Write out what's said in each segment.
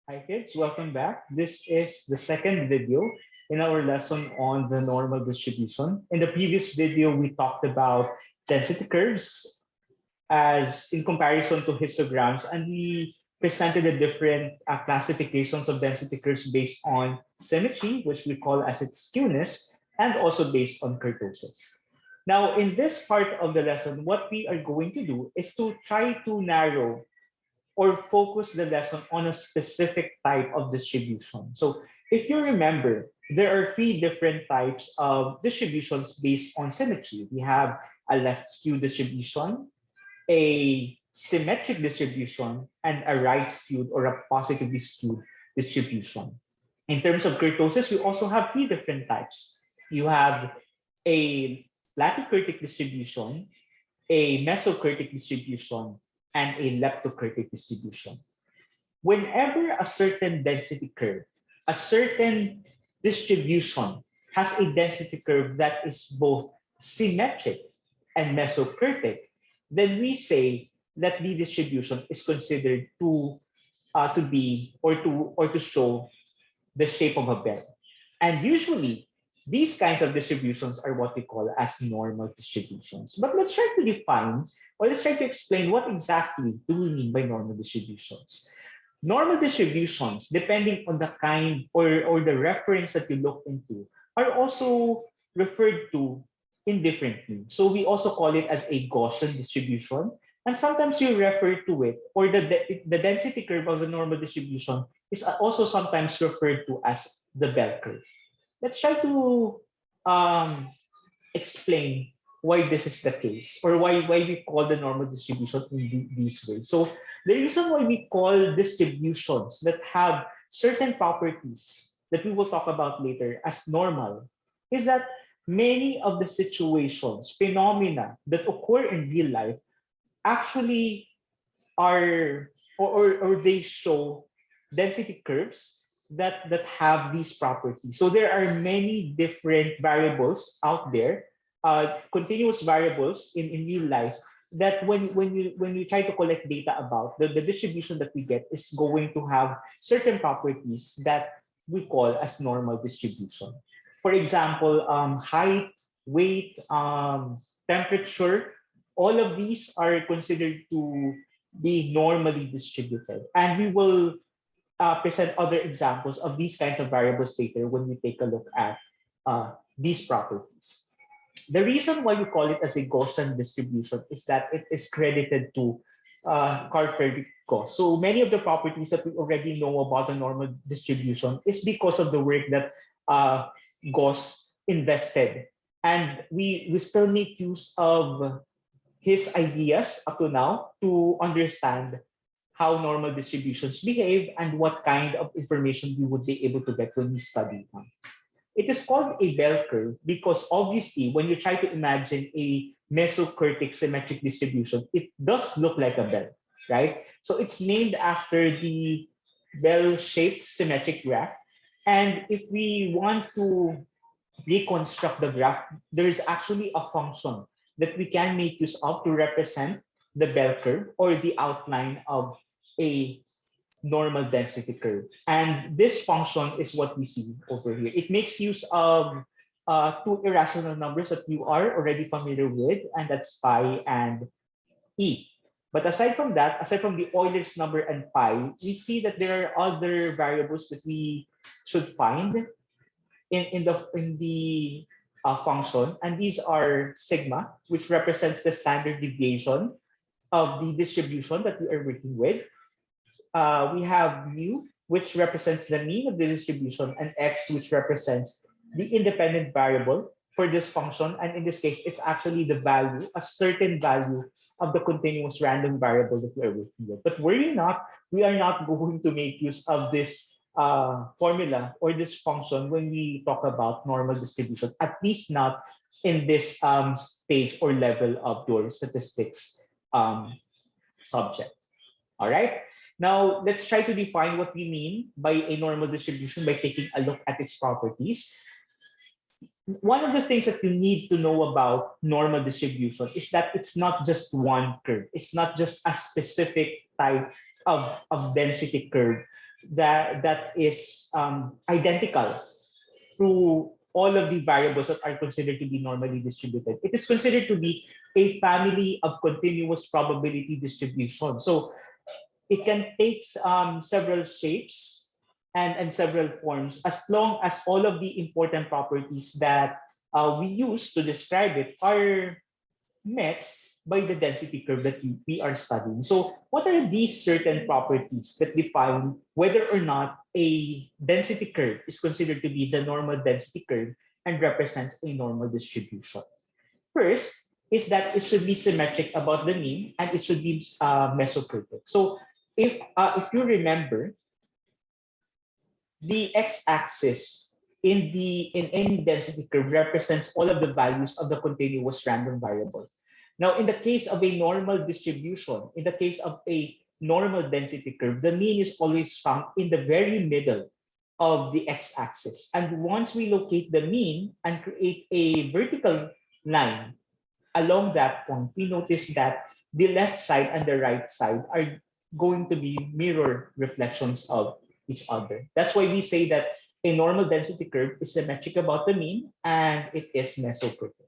Hi kids, welcome back. This is the second video in our lesson on the normal distribution. In the previous video, we talked about density curves as in comparison to histograms, and we presented the different classifications of density curves based on symmetry, which we call as its skewness, and also based on kurtosis. Now, in this part of the lesson, what we are going to do is to try to narrow or focus the lesson on a specific type of distribution. So if you remember, there are three different types of distributions based on symmetry. We have a left skew distribution, a symmetric distribution, and a right skewed or a positively skewed distribution. In terms of kurtosis, we also have three different types. You have a latikurtic distribution, a mesokurtic distribution, and a leptokurtic distribution. Whenever a certain density curve, a certain distribution has a density curve that is both symmetric and mesokurtic, then we say that the distribution is considered to be or to show the shape of a bell. And usually, these kinds of distributions are what we call as normal distributions. But let's try to define or let's try to explain what exactly do we mean by normal distributions. Normal distributions, depending on the kind or the reference that you look into, are also referred to indifferently. So we also call it as a Gaussian distribution. And sometimes you refer to it, or the density curve of the normal distribution is also sometimes referred to as the bell curve. Let's try to um, explain why this is the case or why we call the normal distribution in these ways. So the reason why we call distributions that have certain properties that we will talk about later as normal is that many of the situations, phenomena that occur in real life actually are or they show density curves that have these properties. So there are many different variables out there, continuous variables in real life that when you try to collect data about the distribution that we get is going to have certain properties that we call as normal distribution. For example, height, weight, temperature, all of these are considered to be normally distributed. And we will present other examples of these kinds of variables later when we take a look at these properties. The reason why we call it as a Gaussian distribution is that it is credited to Carl Friedrich Gauss. So many of the properties that we already know about the normal distribution is because of the work that Gauss invested. And we still make use of his ideas up to now to understand how normal distributions behave and what kind of information we would be able to get when we study them. It is called a bell curve because obviously when you try to imagine a mesokurtic symmetric distribution, it does look like a bell, right? So it's named after the bell-shaped symmetric graph. And if we want to reconstruct the graph, there is actually a function that we can make use of to represent the bell curve or the outline of a normal density curve. And this function is what we see over here. It makes use of two irrational numbers that you are already familiar with, and that's pi and e. But aside from that, aside from the Euler's number and pi, we see that there are other variables that we should find in the function, and these are sigma, which represents the standard deviation of the distribution that we are working with. We have mu, which represents the mean of the distribution, and x, which represents the independent variable for this function. And in this case, it's actually the value, a certain value of the continuous random variable that we are working with. But worry not, we are not going to make use of this formula or this function when we talk about normal distribution, at least not in this stage or level of your statistics subject. All right. Now, let's try to define what we mean by a normal distribution by taking a look at its properties. One of the things that you need to know about normal distribution is that it's not just one curve. It's not just a specific type of density curve that is identical through all of the variables that are considered to be normally distributed. It is considered to be a family of continuous probability distribution. So it can take several shapes and several forms as long as all of the important properties that we use to describe it are met by the density curve that we are studying. So what are these certain properties that define whether or not a density curve is considered to be the normal density curve and represents a normal distribution? First is that it should be symmetric about the mean and it should be mesocurtic. So if you remember, the x-axis in any density curve represents all of the values of the continuous random variable. Now, in the case of a normal distribution, in the case of a normal density curve, the mean is always found in the very middle of the x-axis. And once we locate the mean and create a vertical line along that point, we notice that the left side and the right side are going to be mirror reflections of each other. That's why we say that a normal density curve is symmetric about the mean and it is mesocurtic.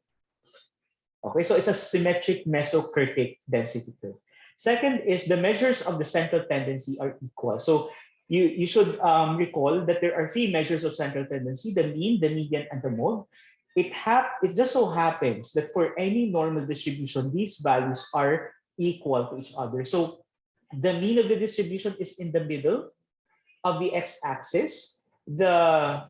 Okay, so it's a symmetric mesocurtic density curve. Second is the measures of the central tendency are equal. So you should recall that there are three measures of central tendency: the mean, the median, and the mode. It just so happens that for any normal distribution, these values are equal to each other. So the mean of the distribution is in the middle of the x-axis. Uh,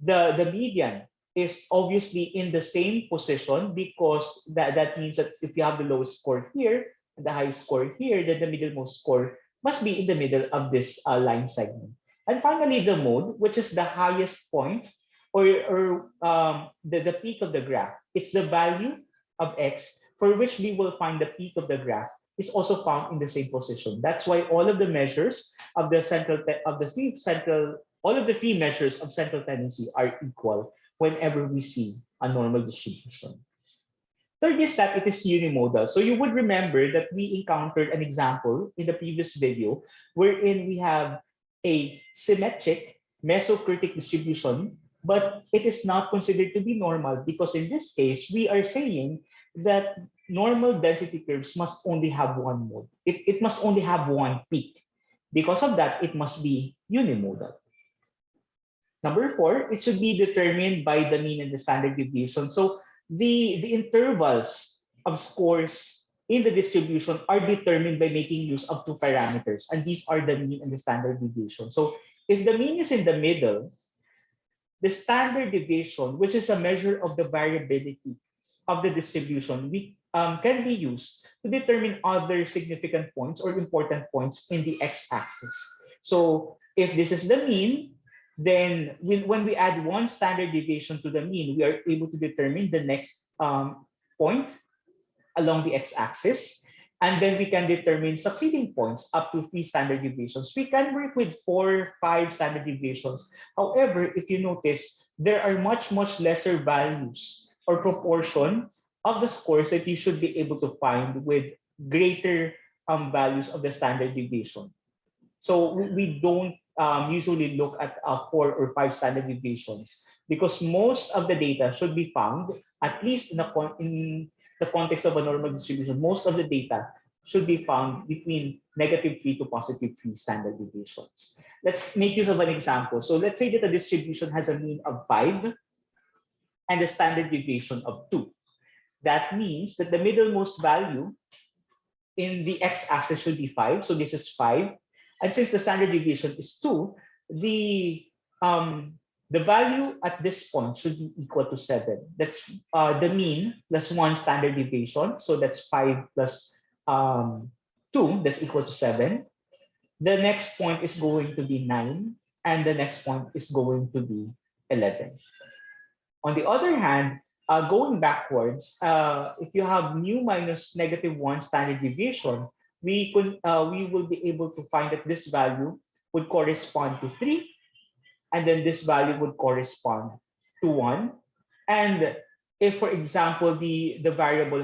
the median is obviously in the same position because that means that if you have the lowest score here and the highest score here, then the middlemost score must be in the middle of this line segment. And finally, the mode, which is the highest point or the peak of the graph. It's the value of x for which we will find the peak of the graph is also found in the same position. That's why all of the measures of the all of the three measures of central tendency are equal whenever we see a normal distribution. Third is that it is unimodal. So you would remember that we encountered an example in the previous video wherein we have a symmetric mesocurtic distribution, but it is not considered to be normal because in this case, we are saying that normal density curves must only have one mode. It must only have one peak. Because of that, it must be unimodal. Number four, it should be determined by the mean and the standard deviation. So the intervals of scores in the distribution are determined by making use of two parameters, and these are the mean and the standard deviation. So if the mean is in the middle, the standard deviation, which is a measure of the variability of the distribution, can be used to determine other significant points or important points in the x-axis. So if this is the mean, then when we add one standard deviation to the mean, we are able to determine the next point along the x-axis. And then we can determine succeeding points up to 3 standard deviations. We can work with 4, 5 standard deviations. However, if you notice, there are much lesser values or proportion of the scores that you should be able to find with greater values of the standard deviation. So we don't usually look at 4 or 5 standard deviations because most of the data should be found, at least in the context of a normal distribution, most of the data should be found between -3 to +3 standard deviations. Let's make use of an example. So let's say that a distribution has a mean of 5 and a standard deviation of 2. That means that the middlemost value in the x-axis should be 5. So this is 5. And since the standard deviation is 2, the value at this point should be equal to 7. That's the mean plus 1 standard deviation. So that's 5 plus 2, that's equal to 7. The next point is going to be 9, and the next point is going to be 11. On the other hand, going backwards, if you have mu minus -1 standard deviation, we will be able to find that this value would correspond to 3, and then this value would correspond to 1. And if, for example, the variable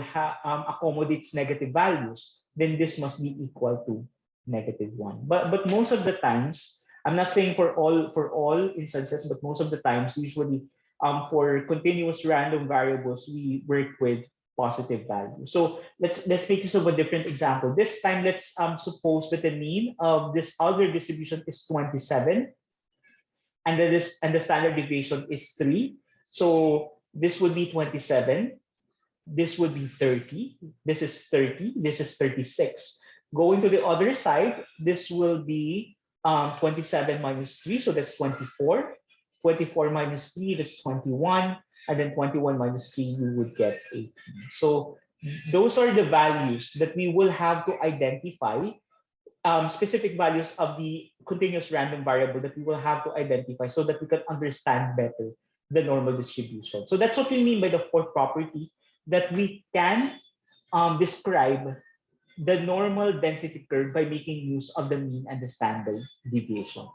accommodates negative values, then this must be equal to -1. But most of the times, I'm not saying for all instances, but most of the times, usually for continuous random variables, we work with positive value. So let's make use of a different example. This time, let's suppose that the mean of this other distribution is 27, and the standard deviation is 3. So this would be 27. This would be 30. This is 30. This is 36. Going to the other side, this will be 27 minus 3, so that's 24. 24 minus 3, that's 21. And then 21 minus 3, you would get 18. So those are the values that we will have to identify, specific values of the continuous random variable that we will have to identify so that we can understand better the normal distribution. So that's what we mean by the fourth property, that we can describe the normal density curve by making use of the mean and the standard deviation.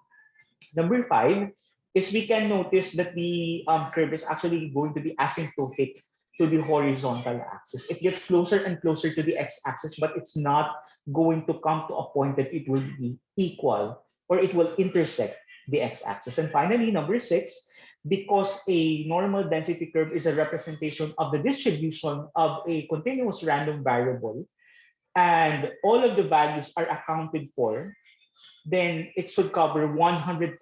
Number 5 is we can notice that the curve is actually going to be asymptotic to the horizontal axis. It gets closer and closer to the x-axis, but it's not going to come to a point that it will be equal or it will intersect the x-axis. And finally, number 6, because a normal density curve is a representation of the distribution of a continuous random variable, and all of the values are accounted for, then it should cover 100%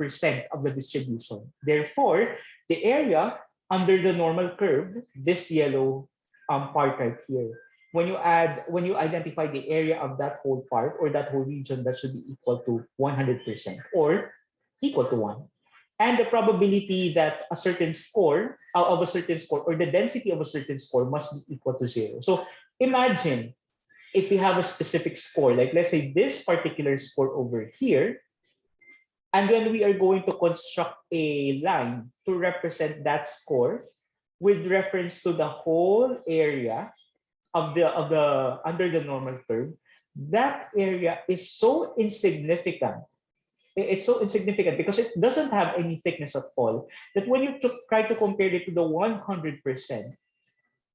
of the distribution. Therefore, the area under the normal curve, this yellow part right here, when you identify the area of that whole part or that whole region, that should be equal to 100% or equal to 1. And the probability that a certain score of a certain score or the density of a certain score must be equal to 0. So imagine if we have a specific score, like let's say this particular score over here, and then we are going to construct a line to represent that score with reference to the whole area of the under the normal curve. That area is so insignificant. It's so insignificant because it doesn't have any thickness at all, that when you try to compare it to the 100%,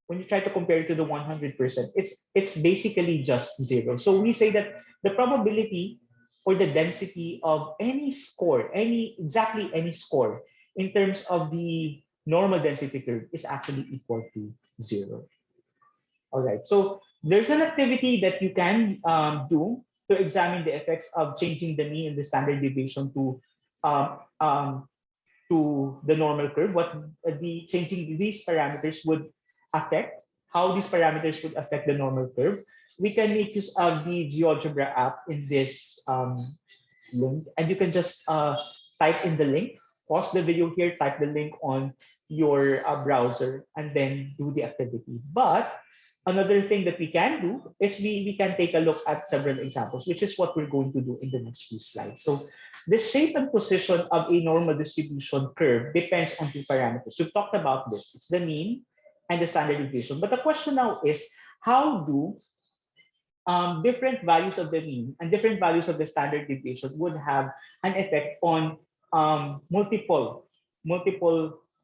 when you try to compare it to the 100%, it's basically just 0. So we say that the probability or the density of any score, exactly any score in terms of the normal density curve is actually equal to 0. All right. So there's an activity that you can do to examine the effects of changing the mean and the standard deviation um, um, to the normal curve. What the changing these parameters would affect, how these parameters would affect the normal curve. We can make use of the GeoGebra app in this link, and you can just type in the link, pause the video here, type the link on your browser, and then do the activity. But another thing that we can do is we can take a look at several examples, which is what we're going to do in the next few slides. So the shape and position of a normal distribution curve depends on two parameters. We've talked about this. It's the mean and the standard deviation. But the question now is, how do different values of the mean and different values of the standard deviation would have an effect on multiple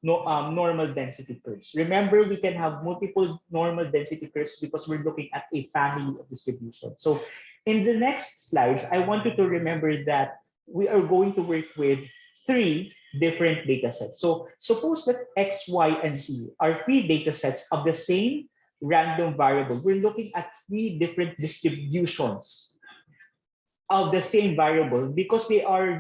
normal density curves. Remember, we can have multiple normal density curves because we're looking at a family of distribution. So in the next slides, I want you to remember that we are going to work with 3 different data sets. So suppose that X, Y, and Z are 3 data sets of the same random variable. We're looking at 3 different distributions of the same variable. Because they are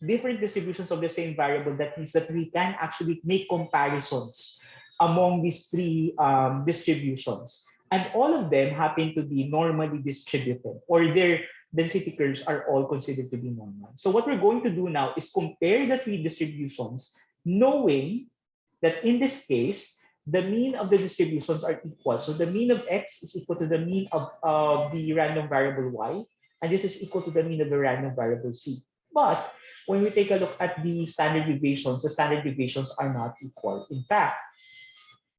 different distributions of the same variable, that means that we can actually make comparisons among these 3 distributions. And all of them happen to be normally distributed, or their density curves are all considered to be normal. So what we're going to do now is compare the 3 distributions, knowing that in this case, the mean of the distributions are equal. So the mean of X is equal to the mean of the random variable Y, and this is equal to the mean of the random variable C. But when we take a look at the standard deviations are not equal. In fact,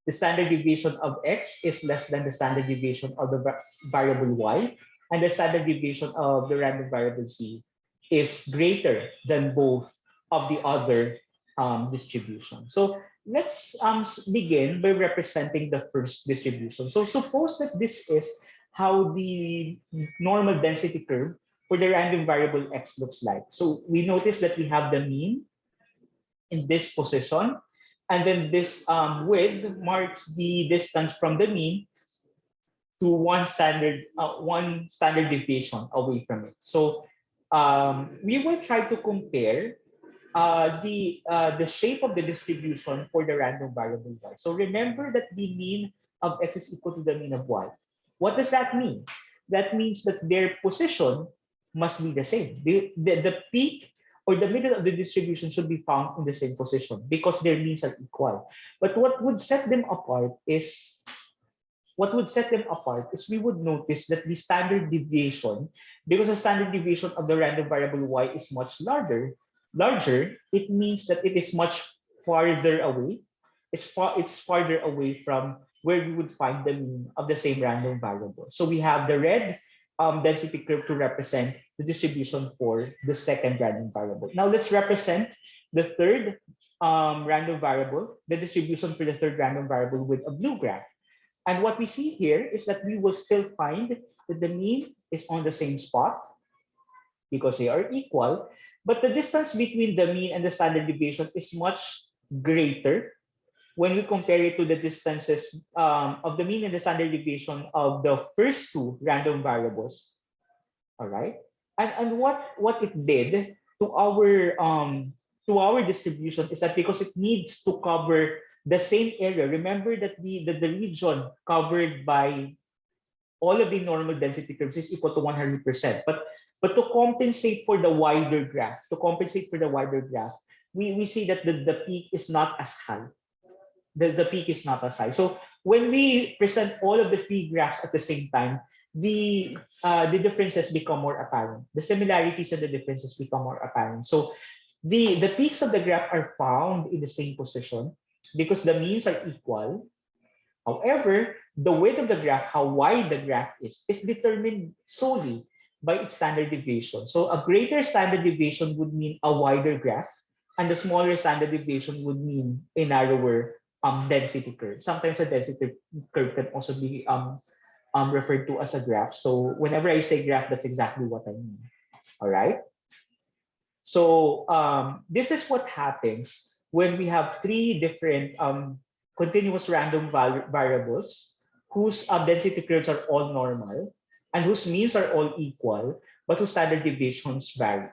the standard deviation of X is less than the standard deviation of the variable Y, and the standard deviation of the random variable C is greater than both of the other distributions. So let's begin by representing the first distribution. So suppose that this is how the normal density curve for the random variable x looks like. So we notice that we have the mean in this position, and then this width marks the distance from the mean to one standard deviation away from it. So we will try to compare the shape of the distribution for the random variable y. So remember that the mean of x is equal to the mean of y. What does that mean? That means that their position must be the same. The peak or the middle of the distribution should be found in the same position because their means are equal. But what would set them apart is we would notice that the standard deviation, because the standard deviation of the random variable y is much larger, it means that it is much farther away. It's farther away from where we would find the mean of the same random variable. So we have the red density curve to represent the distribution for the second random variable. Now let's represent the third random variable, the distribution for the third random variable with a blue graph. And what we see here is that we will still find that the mean is on the same spot because they are equal, but the distance between the mean and the standard deviation is much greater when we compare it to the distances of the mean and the standard deviation of the first two random variables. All right, and what it did to our distribution is that because it needs to cover the same area. Remember that the region covered by all of the normal density curves is equal to 100%. But to compensate for the wider graph, we see that the peak is not as high. The peak is not as high. So when we present all of the three graphs at the same time, the differences become more apparent. The similarities and the differences become more apparent. So the peaks of the graph are found in the same position because the means are equal. However, the width of the graph, how wide the graph is determined solely by its standard deviation. So a greater standard deviation would mean a wider graph, and the smaller standard deviation would mean a narrower density curve. Sometimes a density curve can also be referred to as a graph. So whenever I say graph, that's exactly what I mean. All right. So this is what happens when we have three different continuous random variables whose density curves are all normal and whose means are all equal, but whose standard deviations vary.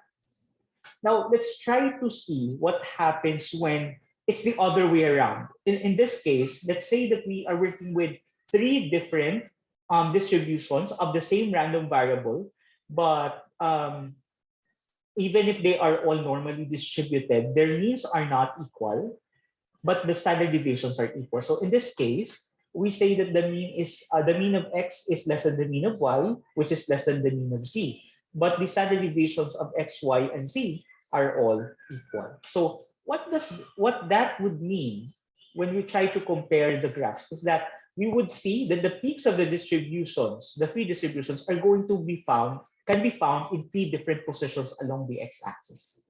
Now, let's try to see what happens when it's the other way around. In this case, let's say that we are working with three different distributions of the same random variable, but even if they are all normally distributed, their means are not equal, but the standard deviations are equal. So in this case, we say that the mean of x is less than the mean of y, which is less than the mean of z. But the standard deviations of x, y, and z are all equal. So what that would mean when we try to compare the graphs is that we would see that the peaks of the distributions, the three distributions, can be found in three different positions along the x-axis.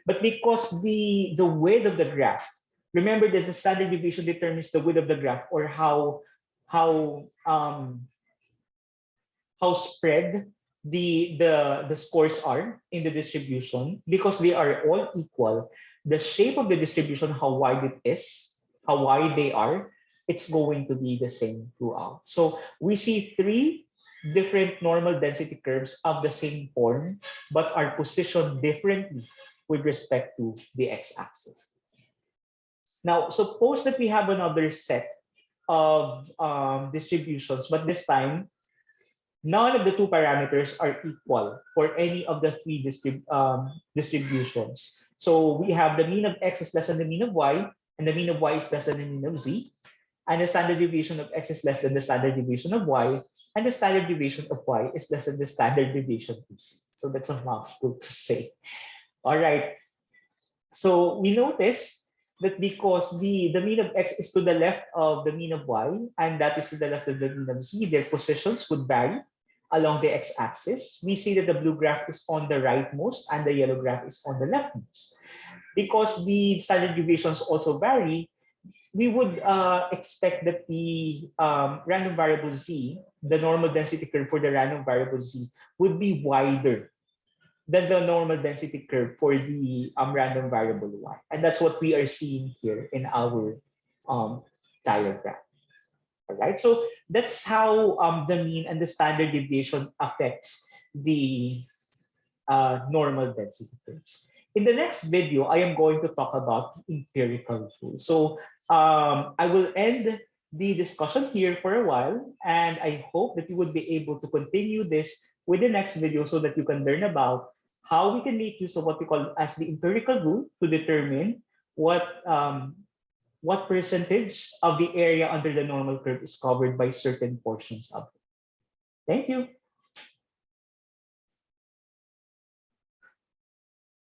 But because the width of the graph, remember that the standard deviation determines the width of the graph, or how spread the scores are in the distribution. Because they are all equal, the shape of the distribution, how wide it is, how wide they are, it's going to be the same throughout. So we see three different normal density curves of the same form, but are positioned differently with respect to the x-axis. Now, suppose that we have another set of distributions, but this time, none of the two parameters are equal for any of the three distributions. So we have the mean of x is less than the mean of y, and the mean of y is less than the mean of z, and the standard deviation of x is less than the standard deviation of y, and the standard deviation of y is less than the standard deviation of z. So that's a mouthful to say. All right. So we notice that because the mean of x is to the left of the mean of y, and that is to the left of the mean of z, their positions would vary along the x-axis. We see that the blue graph is on the rightmost and the yellow graph is on the leftmost. Because the standard deviations also vary, we would expect that the random variable z, the normal density curve for the random variable z, would be wider than the normal density curve for the random variable y. And that's what we are seeing here in our um, diagram. All right, so that's how the mean and the standard deviation affects the normal density curves. In the next video, I am going to talk about the empirical rule. So I will end the discussion here for a while, and I hope that you would be able to continue this with the next video so that you can learn about how we can make use of what we call as the empirical rule to determine what percentage of the area under the normal curve is covered by certain portions of it. Thank you.